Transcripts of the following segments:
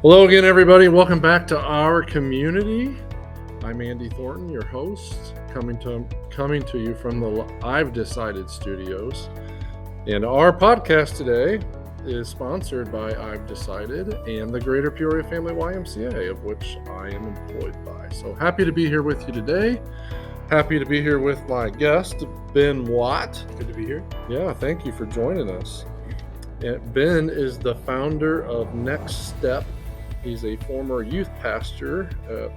Hello again, everybody. Welcome back to our community. I'm Andy Thornton, your host, coming to you from the I've Decided Studios. And our podcast today is sponsored by I've Decided and the Greater Peoria Family YMCA, of which I am employed by. So happy to be here with you today. Happy to be here with my guest, Ben Watt. Good to be here. Yeah, thank you for joining us. And Ben is the founder of Next Step. He's a former youth pastor,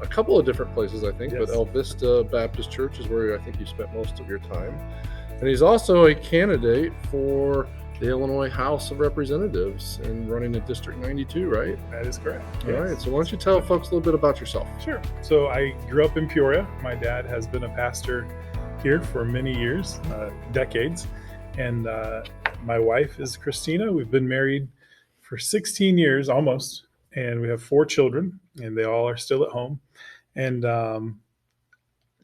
a couple of different places, I think, Yes. but El Vista Baptist Church is where I think you spent most of your time. And he's also a candidate for the Illinois House of Representatives and running in District 92, right? That is correct. All right. So why don't you tell folks a little bit about yourself? Sure. So I grew up in Peoria. My dad has been a pastor here for many years, decades. And my wife is Christina. We've been married for 16 years almost. And we have 4 children, and they all are still at home. And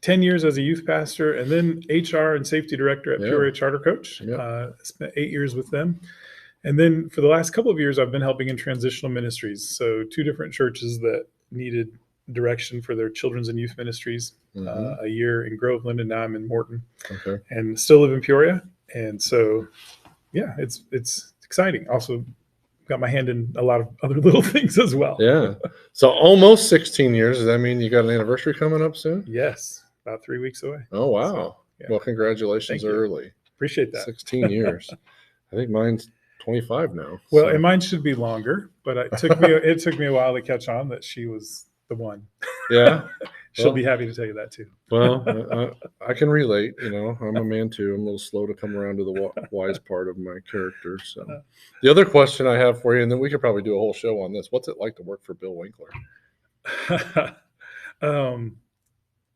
10 years as a youth pastor, and then HR and safety director at Peoria Charter Coach. Spent 8 years with them. And then for the last couple of years, I've been helping in transitional ministries. So 2 different churches that needed direction for their children's and youth ministries, a year in Groveland, and now I'm in Morton. Okay. And still live in Peoria. And so, yeah, it's exciting. Also, got my hand in a lot of other little things as well. Yeah. So almost 16 years. Does that mean you got an anniversary coming up soon? Yes. About 3 weeks away. Oh, wow. So, yeah. Well, congratulations early. Appreciate that. 16 years. I think mine's 25 now. Well, and mine should be longer, but it took me a while to catch on that she was the one. Yeah. She'll be happy to tell you that too. Well, I can relate. You know, I'm a man too. I'm a little slow to come around to the wise part of my character. So, the other question I have for you, and then we could probably do a whole show on this. What's it like to work for Bill Winkler?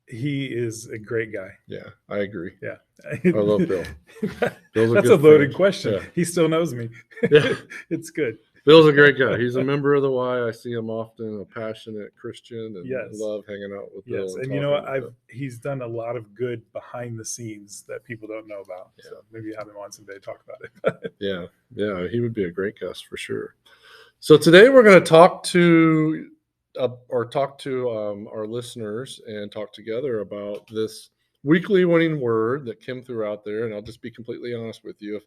He is a great guy. Yeah, I agree. Yeah, I love Bill. That's a loaded question. Yeah. He still knows me. Yeah. It's good. Bill's a great guy. He's a member of the Y. I see him often, a passionate Christian, and Yes. love hanging out with Bill. Yes, and you know what? He's done a lot of good behind the scenes that people don't know about. Yeah. So maybe have him on someday to talk about it. Yeah, he would be a great guest for sure. So today we're going to talk to our listeners and talk together about this weekly winning word that Kim threw out there. And I'll just be completely honest with you.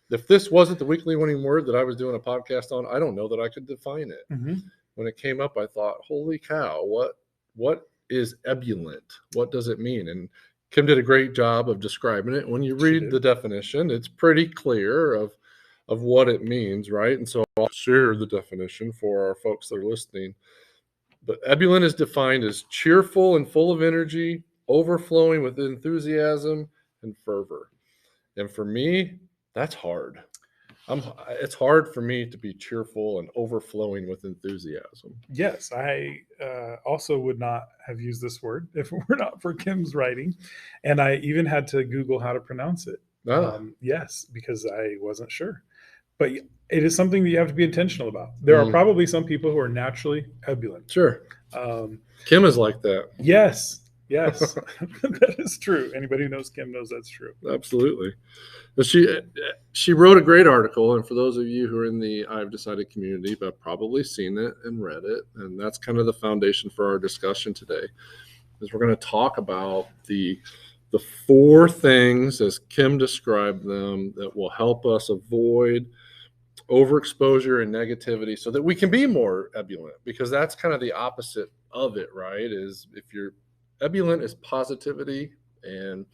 If this wasn't the weekly winning word that I was doing a podcast on, I don't know that I could define it. Mm-hmm. When it came up, I thought, holy cow, what is ebullient? What does it mean? And Kim did a great job of describing it. When you read the definition, it's pretty clear of what it means, right? And so I'll share the definition for our folks that are listening. But ebullient is defined as cheerful and full of energy, overflowing with enthusiasm and fervor. And for me, that's hard. It's hard for me to be cheerful and overflowing with enthusiasm. Yes, I also would not have used this word if it were not for Kim's writing. And I even had to Google how to pronounce it. Yes, because I wasn't sure. But it is something that you have to be intentional about. There are probably some people who are naturally ebullient. Sure. Kim is like that. Yes, that is true. Anybody who knows Kim knows that's true. Absolutely. But she wrote a great article, and for those of you who are in the I've Decided community, have probably seen it and read it, and that's kind of the foundation for our discussion today. Is we're going to talk about the 4 things as Kim described them that will help us avoid overexposure and negativity so that we can be more ebullient, because that's kind of the opposite of it, right? Is if you're ebullient is positivity, and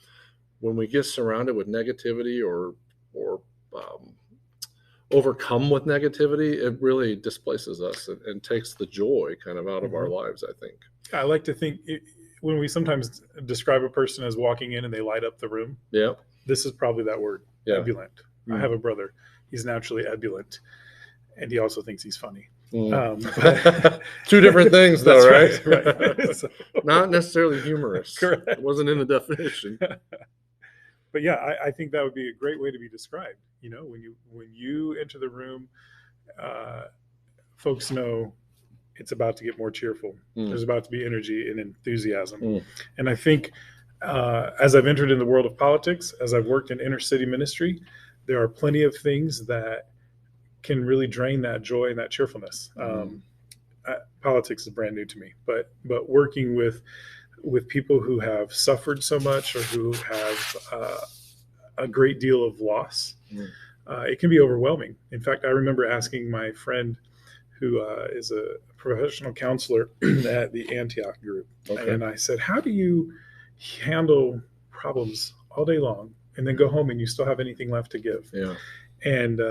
when we get surrounded with negativity or overcome with negativity, it really displaces us and takes the joy kind of out of our lives, I think. I like to think when we sometimes describe a person as walking in and they light up the room, this is probably that word, ebullient. I have a brother. He's naturally ebullient, and he also thinks he's funny. 2 different things, though, right? Right. So, not necessarily humorous. Correct. It wasn't in the definition. But yeah, I think that would be a great way to be described. You know, when you enter the room, folks know it's about to get more cheerful. There's about to be energy and enthusiasm. And I think as I've entered in the world of politics, as I've worked in inner city ministry, there are plenty of things that can really drain that joy and that cheerfulness. politics is brand new to me, but working with people who have suffered so much or who have a great deal of loss, it can be overwhelming. In fact, I remember asking my friend who is a professional counselor at the Antioch group. Okay. And I said, how do you handle problems all day long and then go home and you still have anything left to give? Yeah. And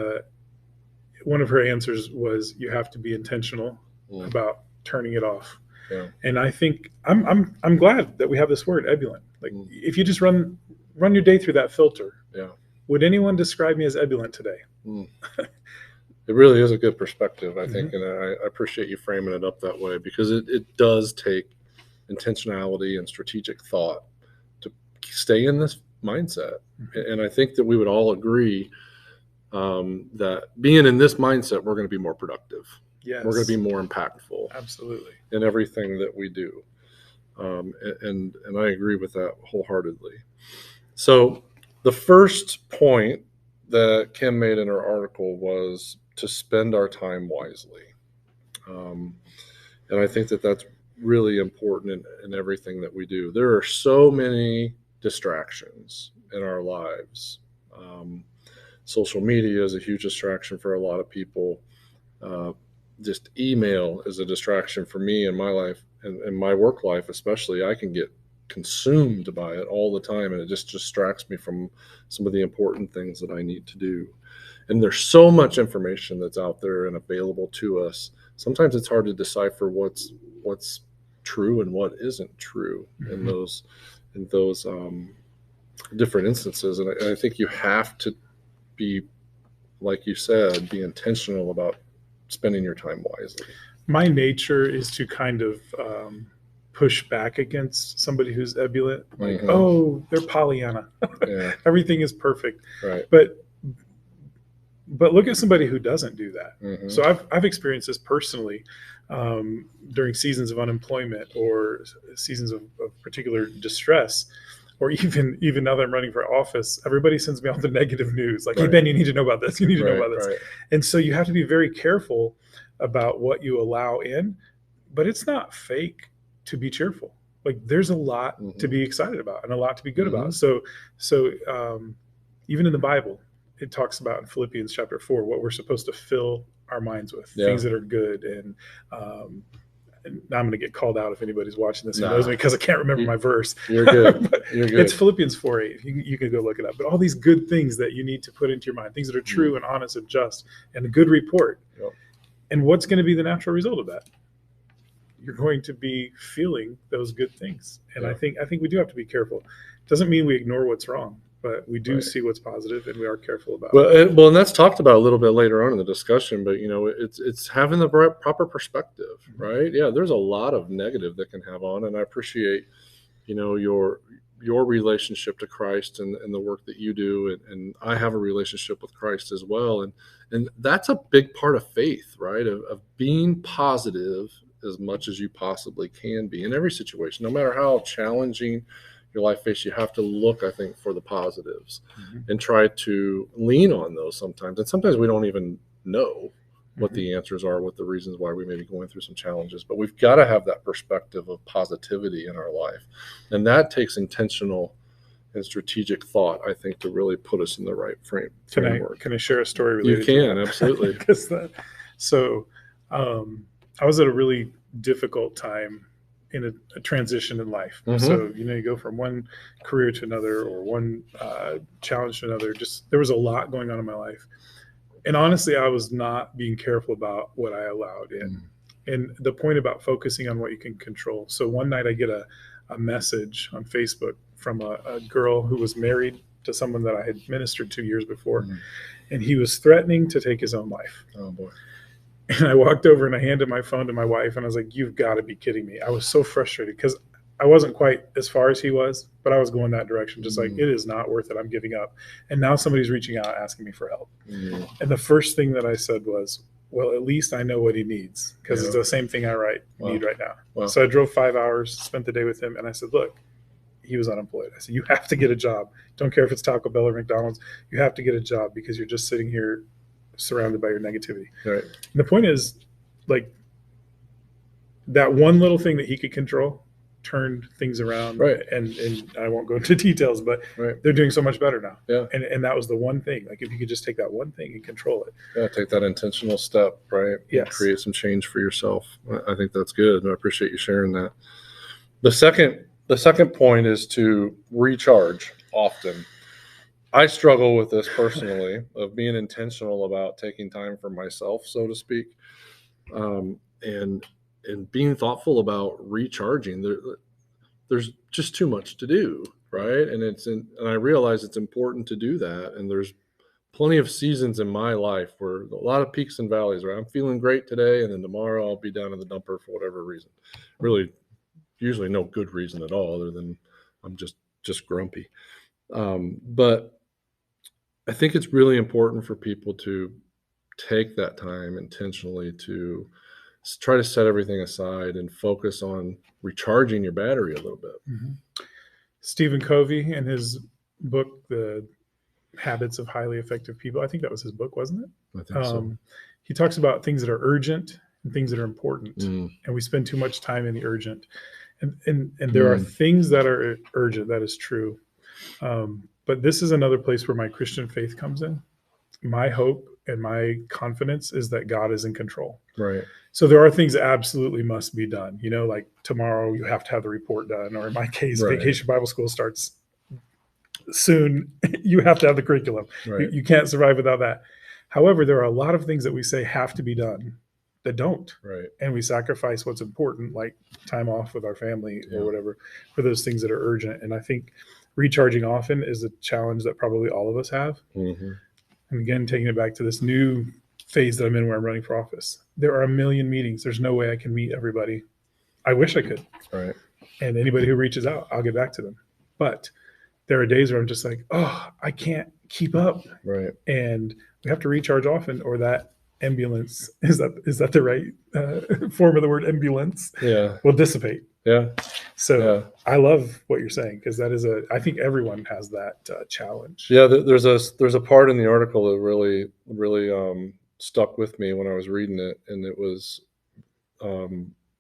one of her answers was, you have to be intentional about turning it off. Yeah. And I think I'm glad that we have this word, ebullient. Like if you just run your day through that filter, would anyone describe me as ebullient today? It really is a good perspective, I think, and I appreciate you framing it up that way, because it does take intentionality and strategic thought to stay in this mindset. And I think that we would all agree that being in this mindset, we're going to be more productive. Yes. We're going to be more impactful. Absolutely. In everything that we do. And I agree with that wholeheartedly. So the first point that Kim made in her article was to spend our time wisely. And I think that that's really important in everything that we do. There are so many distractions in our lives. Social media is a huge distraction for a lot of people. Just email is a distraction for me in my life, and my work life especially. I can get consumed by it all the time, and it just distracts me from some of the important things that I need to do. And there's so much information that's out there and available to us. Sometimes it's hard to decipher what's true and what isn't true in those different instances. And I think you have to be, like you said, be intentional about spending your time wisely. My nature is to kind of push back against somebody who's ebullient. Like, oh, they're Pollyanna. Yeah. Everything is perfect. Right. But look at somebody who doesn't do that. So I've experienced this personally during seasons of unemployment or seasons of particular distress. Or even now that I'm running for office, everybody sends me all the negative news. Like, hey, Ben, you need to know about this. You need to know about this. Right. And so you have to be very careful about what you allow in. But it's not fake to be cheerful. Like, there's a lot to be excited about and a lot to be good about. So even in the Bible, it talks about in Philippians chapter 4 what we're supposed to fill our minds with, things that are good. And now I'm going to get called out if anybody's watching this who knows me, because I can't remember my verse. You're good. You're good. It's Philippians 4:8. You can go look it up. But all these good things that you need to put into your mind, things that are true and honest and just and a good report. Yep. And what's going to be the natural result of that? You're going to be feeling those good things. And I think we do have to be careful. It doesn't mean we ignore what's wrong, but we do see what's positive, and we are careful about it. Well, and that's talked about a little bit later on in the discussion, but it's having the proper perspective, right? Yeah, there's a lot of negative that can have on, and I appreciate, your relationship to Christ and the work that you do, and I have a relationship with Christ as well, and that's a big part of faith, right? Of being positive as much as you possibly can be in every situation, no matter how challenging your life face. You have to look, I think, for the positives and try to lean on those sometimes. And sometimes we don't even know what the answers are, what the reasons why we may be going through some challenges, but we've got to have that perspective of positivity in our life. And that takes intentional and strategic thought, I think, to really put us in the right framework. Can I share a story related to that? You can, absolutely. I was at a really difficult time in a transition in life. So, you go from one career to another, or one challenge to another. Just, there was a lot going on in my life. And honestly, I was not being careful about what I allowed in. And the point about focusing on what you can control. So one night I get a message on Facebook from a girl who was married to someone that I had ministered to years before. And he was threatening to take his own life. Oh, boy. And I walked over and I handed my phone to my wife, and I was like, you've got to be kidding me. I was so frustrated because I wasn't quite as far as he was, but I was going that direction. Just like, it is not worth it. I'm giving up. And now somebody's reaching out, asking me for help. And the first thing that I said was, well, at least I know what he needs, because it's the same thing I need right now. So I drove 5 hours, spent the day with him. And I said, look, he was unemployed. I said, you have to get a job. Don't care if it's Taco Bell or McDonald's. You have to get a job, because you're just sitting here surrounded by your negativity. Right. And the point is, like, that one little thing that he could control turned things around. Right. And I won't go into details, but Right. they're doing so much better now. Yeah. And that was the one thing. Like if you could just take that one thing and control it. Yeah, take that intentional step, right? Yes. And create some change for yourself. I think that's good. I appreciate you sharing that. The second point is to recharge often. I struggle with this personally, of being intentional about taking time for myself, so to speak, and being thoughtful about recharging. There's just too much to do, right? And I realize it's important to do that. And there's plenty of seasons in my life where a lot of peaks and valleys, right? I'm feeling great today, and then tomorrow I'll be down in the dumper for whatever reason. Really, usually no good reason at all, other than I'm just grumpy. But I think it's really important for people to take that time intentionally to try to set everything aside and focus on recharging your battery a little bit. Mm-hmm. Stephen Covey, in his book, The Habits of Highly Effective People, I think that was his book, wasn't it? I think so. He talks about things that are urgent and things that are important. Mm. And we spend too much time in the urgent. And there are things that are urgent. That is true. But this is another place where my Christian faith comes in. My hope and my confidence is that God is in control. Right. So there are things that absolutely must be done. You know, like tomorrow you have to have the report done, or in my case, Right. Vacation Bible School starts soon. You have to have the curriculum. Right. You can't survive without that. However, there are a lot of things that we say have to be done that don't. Right. And we sacrifice what's important, like time off with our family or whatever, for those things that are urgent. And I think recharging often is a challenge that probably all of us have. Mm-hmm. And again, taking it back to this new phase that I'm in where I'm running for office. There are a million meetings. There's no way I can meet everybody. I wish I could. Right. And anybody who reaches out, I'll get back to them. But there are days where I'm just like, oh, I can't keep up. Right. And we have to recharge often, or that ambulance, is that the right form of the word ambulance? Yeah. Will dissipate. Yeah. So I love what you're saying, because that is I think everyone has that challenge. Yeah. There's a part in the article that really stuck with me when I was reading it. And it was,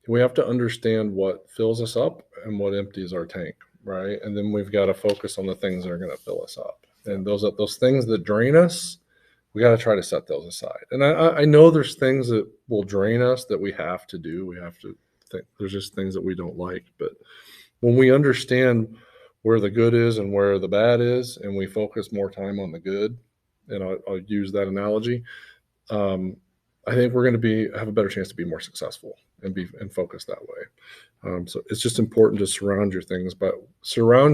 we have to understand what fills us up and what empties our tank. Right. And then we've got to focus on the things that are going to fill us up. And those things that drain us, we got to try to set those aside. And I know there's things that will drain us that we have to do. We have to think there's just things that we don't like. But when we understand where the good is and where the bad is, and we focus more time on the good, and I'll use that analogy, I think we're going to have a better chance to be more successful and focus that way. So it's just important to surround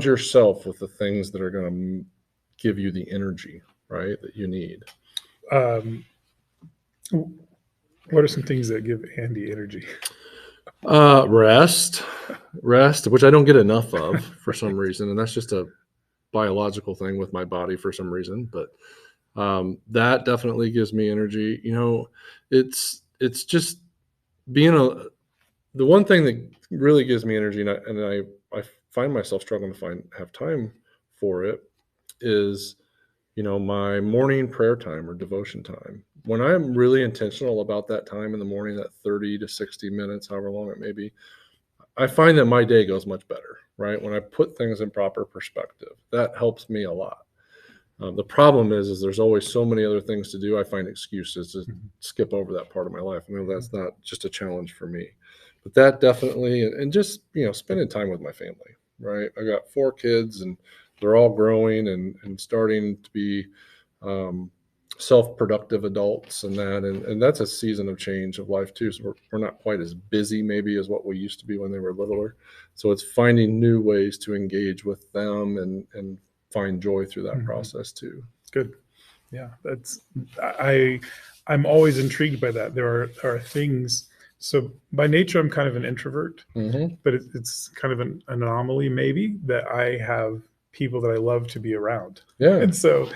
yourself with the things that are going to give you the energy, right, that you need. What are some things that give Andy energy? Rest, which I don't get enough of for some reason. And that's just a biological thing with my body for some reason. But that definitely gives me energy. You know, it's just being the one thing that really gives me energy, and I find myself struggling to have time for it, is, you know, my morning prayer time or devotion time. When I'm really intentional about that time in the morning, that 30 to 60 minutes, however long it may be, I find that my day goes much better, right? When I put things in proper perspective, that helps me a lot. The problem is there's always so many other things to do. I find excuses to skip over that part of my life. I know that's not just a challenge for me, but that definitely, and just, you know, spending time with my family, right? I got 4 kids, and they're all growing and starting to be self-productive adults and that's a season of change of life too. So we're not quite as busy maybe as what we used to be when they were littler. So it's finding new ways to engage with them and find joy through that process too. Good. Yeah, I'm always intrigued by that. There are things. So by nature, I'm kind of an introvert, but it's kind of an anomaly maybe that I have people that I love to be around. Yeah. And so,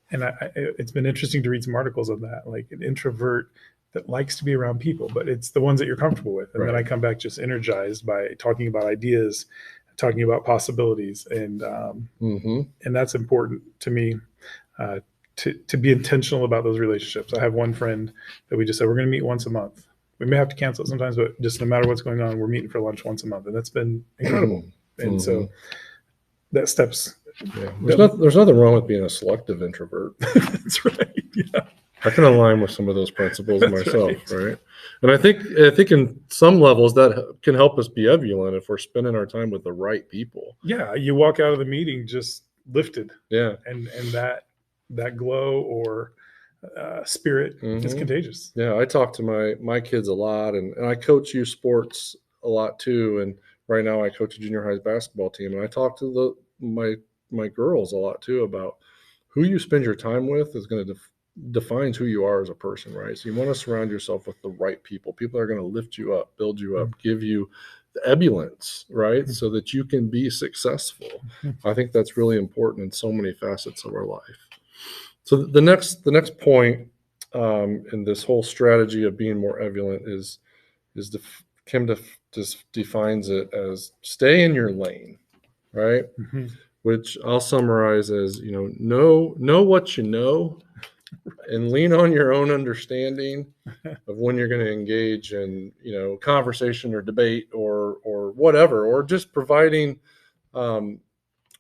it's been interesting to read some articles on that, like an introvert that likes to be around people, but it's the ones that you're comfortable with. And then I come back just energized by talking about ideas, talking about possibilities. And that's important to me, to be intentional about those relationships. I have one friend that we just said, we're going to meet once a month. We may have to cancel it sometimes, but just no matter what's going on, we're meeting for lunch once a month, and that's been incredible. And so that steps. Yeah. There's nothing wrong with being a selective introvert. That's right. Yeah. I can align with some of those principles That's myself, right. And I think in some levels that can help us be ebullient if we're spending our time with the right people. Yeah, you walk out of the meeting just lifted. Yeah, and that glow or spirit is contagious. Yeah, I talk to my kids a lot, and I coach youth sports a lot too. And right now, I coach a junior high basketball team, and I talk to my girls a lot too about who you spend your time with is going to defines who you are as a person, right? So you want to surround yourself with the right people. People are going to lift you up, build you up, give you the ebullience, right? So that you can be successful. I think that's really important in so many facets of our life. So the next point in this whole strategy of being more ebullient is Kim just defines it as stay in your lane, right? Which I'll summarize as know what you know, and lean on your own understanding of when you're going to engage in conversation or debate or whatever, or just providing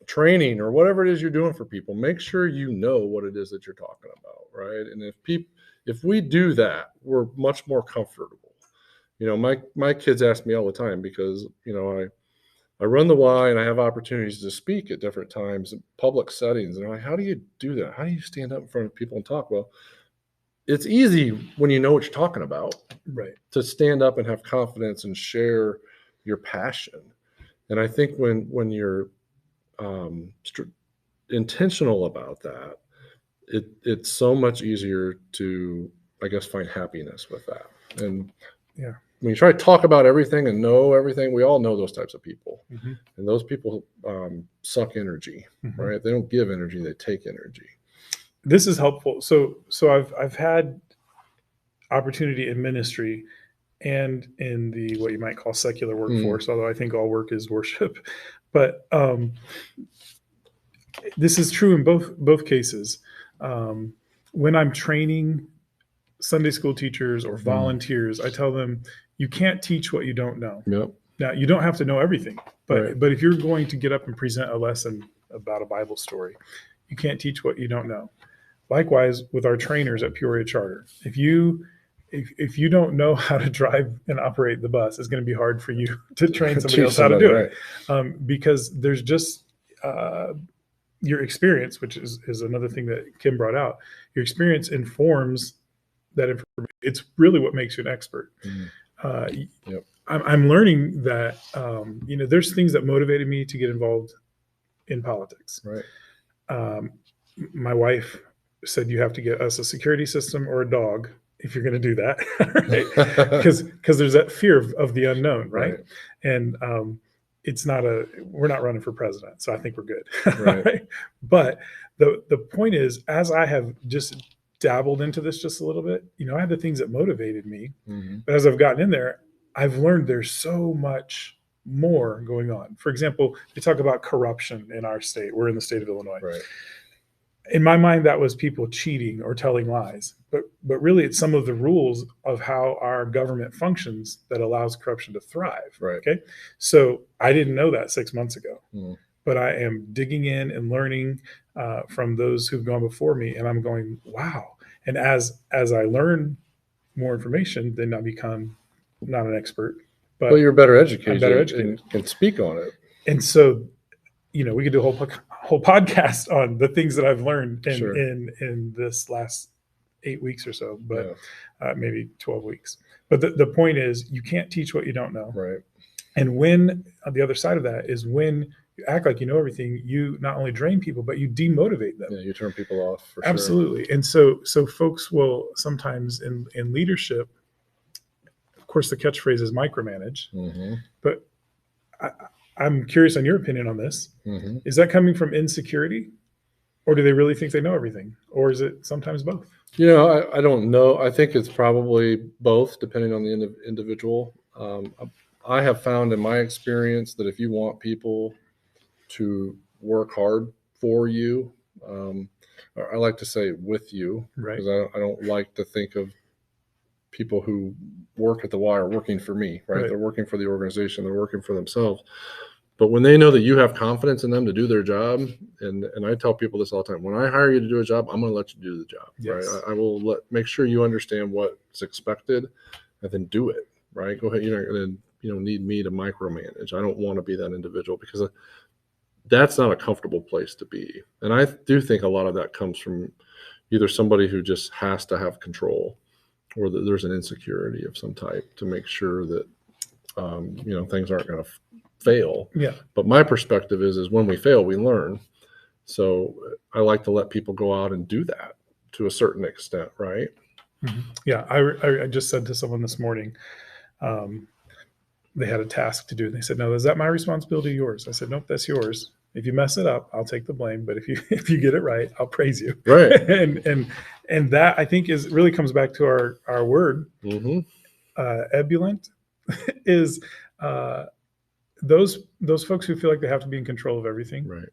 training or whatever it is you're doing for people. Make sure you know what it is that you're talking about, right? And if we do that, we're much more comfortable. My kids ask me all the time because I run the Y and I have opportunities to speak at different times in public settings. And they're like, how do you do that? How do you stand up in front of people and talk? Well, it's easy when you know what you're talking about, right? To stand up and have confidence and share your passion. And I think when you're intentional about that, it's so much easier to, I guess, find happiness with that. And yeah, when you try to talk about everything and know everything, we all know those types of people. And those people suck energy, right? They don't give energy, they take energy. This is helpful. So I've had opportunity in ministry and in the what you might call secular workforce, although I think all work is worship. But this is true in both cases. When I'm training Sunday school teachers or volunteers, I tell them, you can't teach what you don't know. Yep. Now, you don't have to know everything, but Right. but if you're going to get up and present a lesson about a Bible story, you can't teach what you don't know. Likewise, with our trainers at Peoria Charter, if you don't know how to drive and operate the bus, it's going to be hard for you to train somebody else how to do it, because there's just your experience, which is another thing that Kim brought out. Your experience informs that information. It's really what makes you an expert. Yep. I'm learning that there's things that motivated me to get involved in politics. Right. My wife said, you have to get us a security system or a dog if you're going to do that, right? Because there's that fear of the unknown, right? And we're not running for president, so I think we're good. Right? But the point is, as I have just dabbled into this just a little bit, I had the things that motivated me, but as I've gotten in there, I've learned there's so much more going on. For example, they talk about corruption in our state. We're in the state of Illinois. Right. In my mind, that was people cheating or telling lies, but really it's some of the rules of how our government functions that allows corruption to thrive. Right. Okay. So I didn't know that 6 months ago, but I am digging in and learning from those who've gone before me, and I'm going, wow. And as I learn more information, then I become not an expert, but you're better educated. I'm better educated and can speak on it. And so, we could do a whole podcast on the things that I've learned in this last 8 weeks or so, but maybe 12 weeks. But the point is, you can't teach what you don't know. Right. And when on the other side of that is when you act like you know everything, you not only drain people, but you demotivate them. Yeah, you turn people off. For Absolutely. Sure. And so folks will sometimes in leadership, of course, the catchphrase is micromanage, but I'm curious on your opinion on this. Is that coming from insecurity, or do they really think they know everything, or is it sometimes both? I don't know. I think it's probably both, depending on the individual. I have found in my experience that if you want people to work hard for you, I like to say with you, right? Because I don't like to think of people who work at the Y are working for me, right? Right. They're working for the organization, they're working for themselves. But when they know that you have confidence in them to do their job, and I tell people this all the time, when I hire you to do a job, I'm going to let you do the job, Yes. right? I will make sure you understand what's expected, and then do it, right? Go ahead. You're not going to need me to micromanage. I don't want to be that individual, because that's not a comfortable place to be. And I do think a lot of that comes from either somebody who just has to have control, or that there's an insecurity of some type to make sure that things aren't going to fail. Yeah. But my perspective is when we fail, we learn. So I like to let people go out and do that to a certain extent, right? Mm-hmm. Yeah. I just said to someone this morning, they had a task to do, and they said, "No, is that my responsibility or yours?" I said, "Nope, that's yours. If you mess it up, I'll take the blame. But if you get it right, I'll praise you." Right. and that, I think, really comes back to our word, Mm-hmm. Ebullient, is those folks who feel like they have to be in control of everything, Right.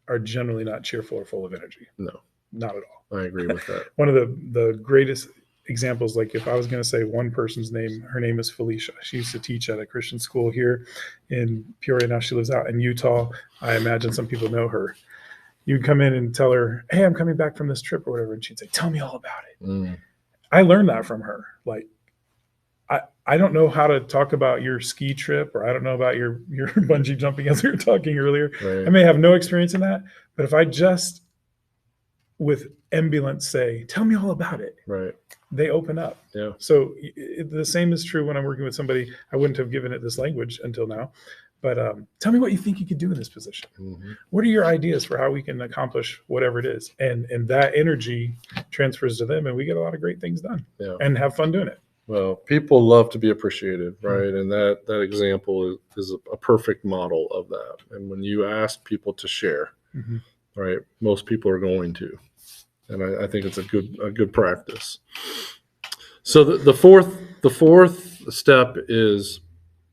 are generally not cheerful or full of energy. No, not at all. I agree with that. One of the greatest examples, like if I was going to say one person's name, her name is Felicia. She used to teach at a Christian school here in Peoria. Now she lives out in Utah. I imagine some people know her. You'd come in and tell her, "Hey, I'm coming back from this trip," or whatever, and she'd say, "Tell me all about it." Mm. I learned that from her. Like, I don't know how to talk about your ski trip, or I don't know about your bungee jumping, as we were talking earlier. Right. I may have no experience in that, but if I just with Ebullient say, "Tell me all about it," Right. they open up. Yeah. So the same is true when I'm working with somebody. I wouldn't have given it this language until now, but tell me what you think you could do in this position. Mm-hmm. What are your ideas for how we can accomplish whatever it is? And that energy transfers to them, and we get a lot of great things done. Yeah. And have fun doing it. Well, people love to be appreciated, right? And that example is a perfect model of that. And when you ask people to share, Mm-hmm. right, most people are going to, and I think it's a good practice. So the fourth step is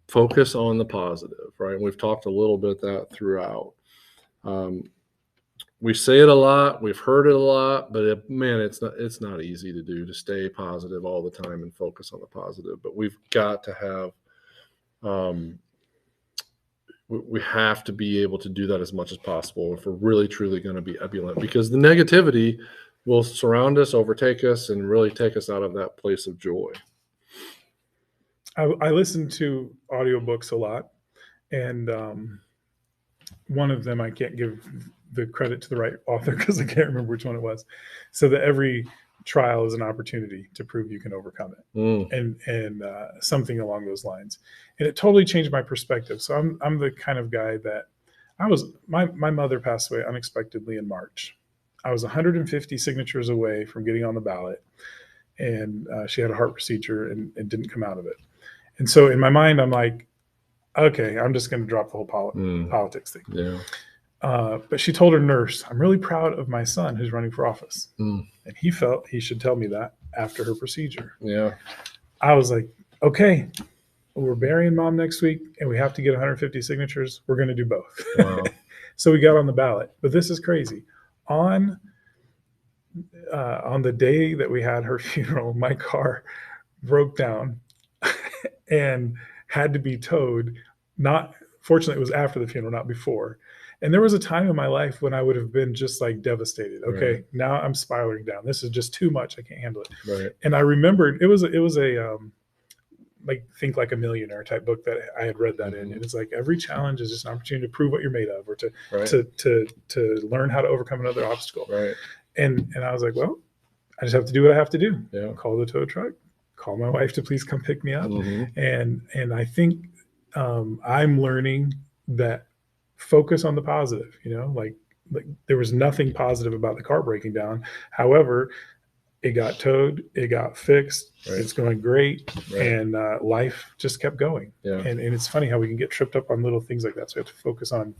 focus on the positive, right? And we've talked a little bit that throughout. We say it a lot, we've heard it a lot, but it's not easy to do, to stay positive all the time and focus on the positive. But we've got to have, we have to be able to do that as much as possible if we're really truly going to be ebullient, because the negativity will surround us, overtake us, and really take us out of that place of joy. I listen to audiobooks a lot, and one of them, I can't give the credit to the right author because I can't remember which one it was, so that every trial is an opportunity to prove you can overcome it, and something along those lines. And it totally changed my perspective. So I'm the kind of guy that my mother passed away unexpectedly in March. I was 150 signatures away from getting on the ballot, and she had a heart procedure and didn't come out of it. And so in my mind, I'm like, okay, I'm just going to drop the whole politics thing. Yeah. But she told her nurse, "I'm really proud of my son who's running for office." And he felt he should tell me that after her procedure. Yeah. I was like, okay, we're burying mom next week and we have to get 150 signatures. We're going to do both. Wow. So we got on the ballot. But this is crazy. On the day that we had her funeral, my car broke down and had to be towed. Fortunately, it was after the funeral, not before. And there was a time in my life when I would have been just like devastated. Okay, Right. Now I'm spiraling down. This is just too much. I can't handle it. Right. And I remembered it was a like Think Like a Millionaire type book that I had read that in. And it's like every challenge is just an opportunity to prove what you're made of, or to learn how to overcome another obstacle. Right. And I was like, well, I just have to do what I have to do. Yeah. Call the tow truck, call my wife to please come pick me up. Mm-hmm. And I think I'm learning that focus on the positive, like there was nothing positive about the car breaking down. However, it got towed, it got fixed. Right. It's going great. Right. And life just kept going. Yeah. And it's funny how we can get tripped up on little things like that. So we have to focus on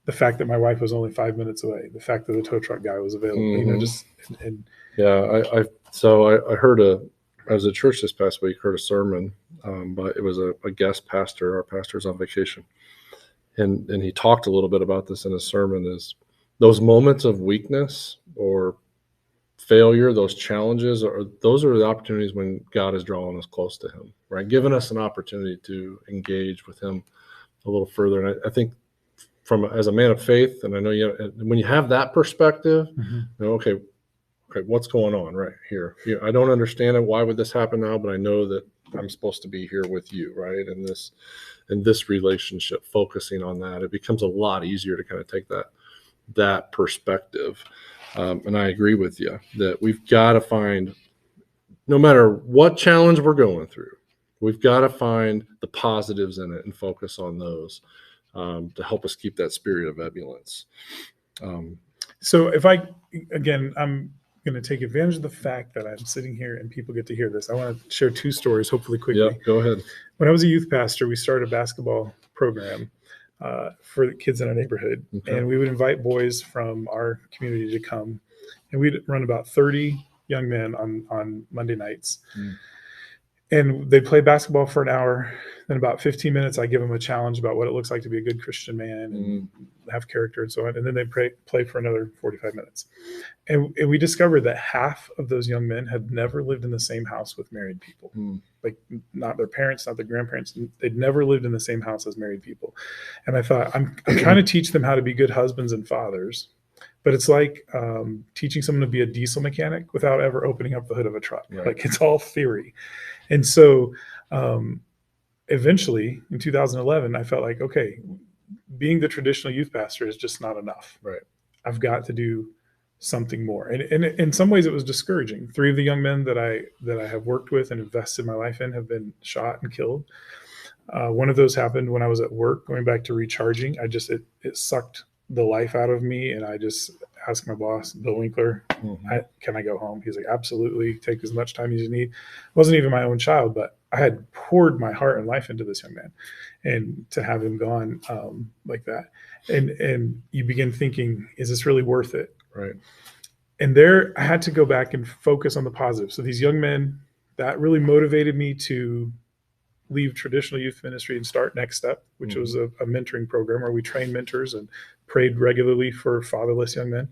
the fact that my wife was only 5 minutes away, the fact that the tow truck guy was available, mm-hmm. I heard I was at church this past week, heard a sermon, but it was a guest pastor. Our pastor's on vacation. And he talked a little bit about this in his sermon, is those moments of weakness or failure, those challenges, those are the opportunities when God is drawing us close to him, right? Giving us an opportunity to engage with him a little further. And I think as a man of faith, and I know when you have that perspective, okay, what's going on right here? I don't understand it. Why would this happen now? But I know that I'm supposed to be here with you, right? In this relationship, focusing on that, it becomes a lot easier to kind of take that perspective. And I agree with you that we've got to find, no matter what challenge we're going through, we've got to find the positives in it and focus on those to help us keep that spirit of ebullience. So I'm going to take advantage of the fact that I'm sitting here and people get to hear this. I want to share two stories, hopefully quickly. Yeah, go ahead. When I was a youth pastor, we started a basketball program for the kids in our neighborhood. Okay. And we would invite boys from our community to come. And we'd run about 30 young men on Monday nights. And they'd play basketball for an hour. Then about 15 minutes, I give them a challenge about what it looks like to be a good Christian man and have character and so on. And then they play for another 45 minutes. And we discovered that half of those young men had never lived in the same house with married people. Like not their parents, not their grandparents. They'd never lived in the same house as married people. And I thought, I'm trying to teach them how to be good husbands and fathers. But it's like teaching someone to be a diesel mechanic without ever opening up the hood of a truck. Right. Like it's all theory. And so eventually in 2011, I felt like, okay, being the traditional youth pastor is just not enough. Right. I've got to do something more. And in some ways it was discouraging. 3 of the young men that I have worked with and invested my life in have been shot and killed. One of those happened when I was at work, going back to recharging. It sucked the life out of me. And I just asked my boss, Bill Winkler, can I go home? He's like, absolutely. Take as much time as you need. It wasn't even my own child, but I had poured my heart and life into this young man, and to have him gone like that. And you begin thinking, is this really worth it? Right. And there I had to go back and focus on the positive. So these young men, that really motivated me to leave traditional youth ministry and start Next Step, which was a mentoring program where we trained mentors and prayed regularly for fatherless young men.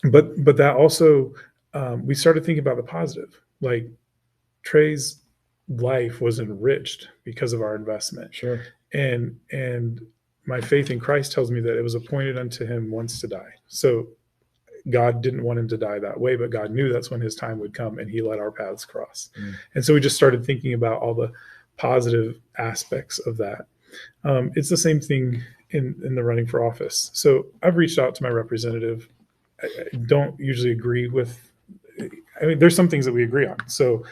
But that also, we started thinking about the positive. Like Trey's life was enriched because of our investment. Sure. And my faith in Christ tells me that it was appointed unto him once to die. So God didn't want him to die that way, but God knew that's when his time would come, and he let our paths cross. And so we just started thinking about all the positive aspects of that. It's the same thing in the running for office. So I've reached out to my representative. I don't usually agree with, there's some things that we agree on. So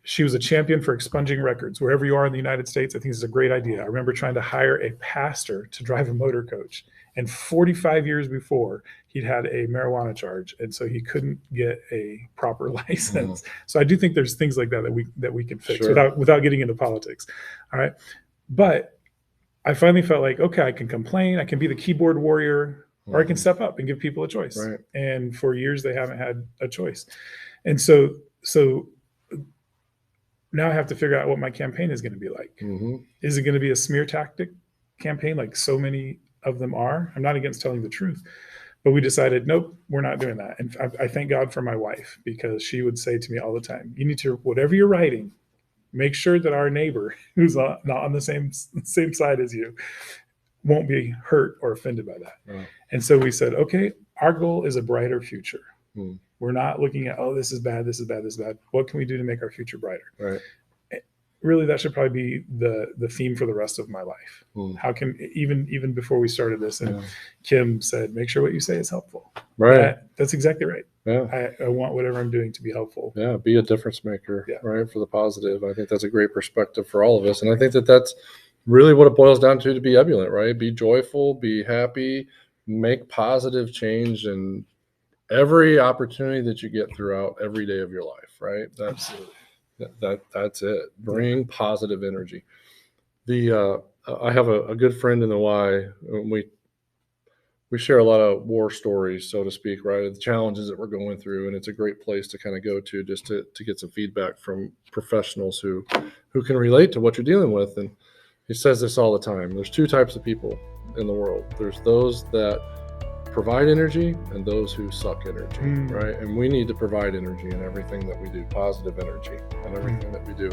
she was a champion for expunging records wherever you are in the United States. I think it's a great idea. I remember trying to hire a pastor to drive a motor coach. And 45 years before, he'd had a marijuana charge, and so he couldn't get a proper license. So I do think there's things like that we can fix without getting into politics. All right, but I finally felt like, okay, I can complain, I can be the keyboard warrior, or I can step up and give people a choice. Right. And for years, they haven't had a choice. And so now I have to figure out what my campaign is going to be like. Is it going to be a smear tactic campaign like so many of them are? I'm not against telling the truth, but we decided, nope, we're not doing that. And I thank God for my wife, because she would say to me all the time, you need to, whatever you're writing, make sure that our neighbor who's not on the same side as you won't be hurt or offended by that. Right. And so we said, okay, our goal is a brighter future. We're not looking at, oh, this is bad, this is bad, this is bad. What can we do to make our future brighter? Right. Really, that should probably be the theme for the rest of my life. How can, even before we started this, and Kim said, make sure what you say is helpful. Right. That's exactly right. Yeah. I want whatever I'm doing to be helpful. Yeah. Be a difference maker, right? For the positive. I think that's a great perspective for all of us. And I think that's really what it boils down to be ebullient, right? Be joyful, be happy, make positive change in every opportunity that you get throughout every day of your life, right? Absolutely. That's it. Bring positive energy. I have a good friend in the Y. We share a lot of war stories, so to speak, right? The challenges that we're going through, and it's a great place to kind of go to just to get some feedback from professionals who can relate to what you're dealing with. And he says this all the time. There's 2 types of people in the world. There's those that provide energy and those who suck energy, right? And we need to provide energy in everything that we do, positive energy in everything that we do.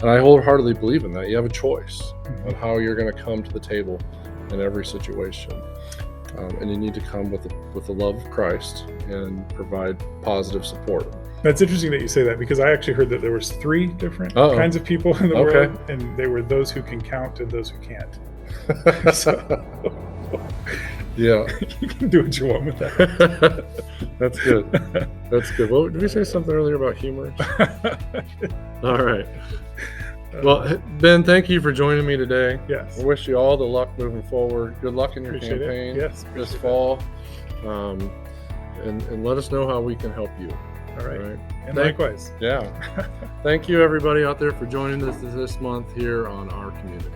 And I wholeheartedly believe in that. You have a choice on how you're going to come to the table in every situation. And you need to come with the love of Christ and provide positive support. That's interesting that you say that, because I actually heard that there was 3 different kinds of people in the world, and they were those who can count and those who can't. Yeah. You can do what you want with that. That's good. That's good. Well, did we say something earlier about humor? All right. Well, Ben, thank you for joining me today. Yes. I wish you all the luck moving forward. Good luck in your campaign this fall. And let us know how we can help you. All right. And likewise. Yeah. Thank you, everybody out there, for joining us this month here on Our Community.